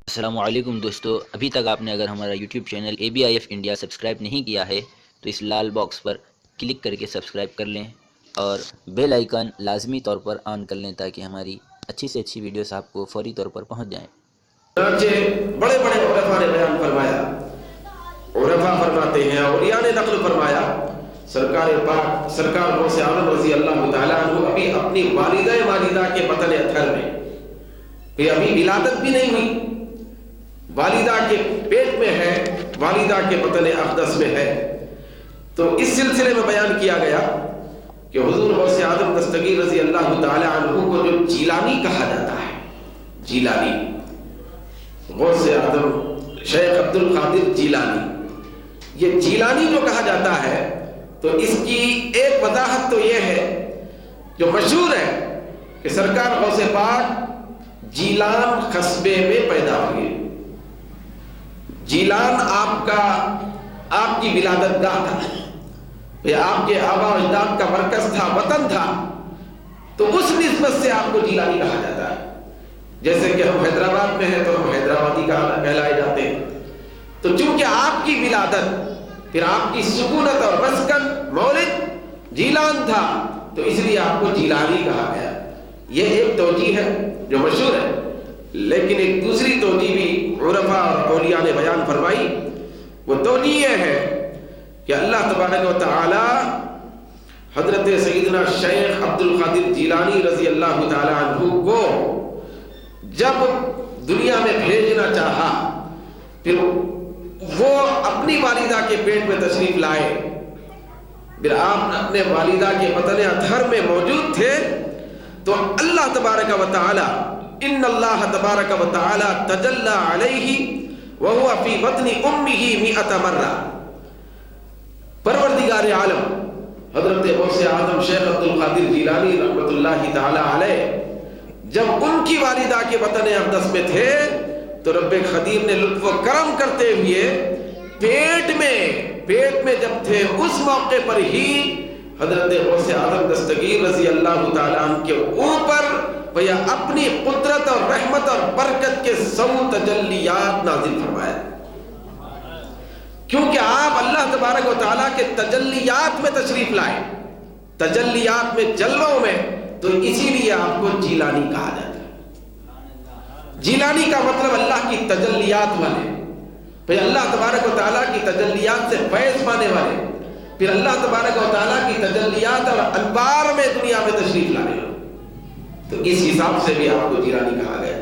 السلام علیکم دوستو، ابھی تک آپ نے اگر ہمارا YouTube channel ABIF India subscribe نہیں کیا ہے تو اس لال باکس پر کلک کر کے سبسکرائب کر لیں اور بیل آئیکن لازمی طور پر آن کر لیں تاکہ ہماری اچھی سے اچھی ویڈیوز آپ کو فوری طور پر پہنچ جائیں۔ بڑے بڑے عرفا نے بیان فرمایا، عرفا فرماتے ہیں، اولیاء نے نقل فرمایا، سرکار پاک سرکار غوث اعظم رضی اللہ تعالیٰ عنہ ابھی اپنی والدہ کے بطن اطہر میں، یہ ابھی ولادت بھی نہیں ہوئی، والدہ کے پیٹ میں ہے، والدہ کے بطن اقدس میں ہے۔ تو اس سلسلے میں بیان کیا گیا کہ حضور غوث اعظم دستگیر رضی اللہ تعالیٰ عنہ کو جو جیلانی کہا جاتا ہے، جیلانی، غوث اعظم شیخ عبد القادر جیلانی، یہ جیلانی جو کہا جاتا ہے تو اس کی ایک وضاحت تو یہ ہے جو مشہور ہے کہ سرکار غوث پاک جیلان قصبے میں پیدا ہوئے۔ جیلان آپ کی ولادت گاہ تھا، یہ آپ کے آبا و اجداد کا مرکز تھا، وطن تھا، تو اس نسبت سے آپ کو جیلانی کہا جاتا ہے۔ جیسے کہ ہم حیدرآباد میں ہیں تو ہم حیدرآبادی کہلائے جاتے ہیں۔ تو چونکہ آپ کی ولادت پھر آپ کی سکونت اور مسکن مولد جیلان تھا تو اس لیے آپ کو جیلانی کہا گیا۔ یہ ایک توجیہ ہے جو مشہور ہے، لیکن ایک دوسری توجیہ بھی عرفا اور اولیاء نے بیان فرمائی، وہ توجیہ یہ ہے کہ اللہ تبارک و تعالی حضرت سیدنا شیخ عبد القادر جیلانی رضی اللہ تعالی عنہ کو جب دنیا میں بھیجنا چاہا، پھر وہ اپنی والدہ کے پیٹ میں تشریف لائے، پھر آپ اپنے والدہ کے بطن اطہر میں موجود تھے، تو اللہ تبارک و تعالی ان اللہ تبارک و تعالی تجلی علیہ وہو فی بطن امہ 100 مرہ۔ پروردگار عالم حضرت غوث اعظم شیخ عبد القادر جیلانی رحمۃ اللہ تعالی علیہ جب ان کی والدہ کے بطن اقدس میں تھے تو رب قدیر نے لطف و کرم کرتے ہوئے پیٹ میں جب تھے اس موقع پر ہی حضرت غوث اعظم دستگیر رضی اللہ تعالیٰ عنہ کے اوپر وہ اپنی قدرت اور رحمت اور برکت کے 100 تجلیات نازل فرمایا، کیونکہ آپ اللہ تبارک و تعالیٰ کے تجلیات میں تشریف لائے، تجلیات میں، جلووں میں، تو اسی لیے آپ کو جیلانی کہا جاتا ہے۔ جیلانی کا مطلب اللہ کی تجلیات والے، پھر اللہ تبارک و تعالیٰ کی تجلیات سے فیض پانے والے، پھر اللہ تبارک و تعالیٰ کی تجلیات اور انوار میں دنیا میں تشریف لانے والے، تو اس حساب سے بھی آپ کو جیلانی کہا گیا۔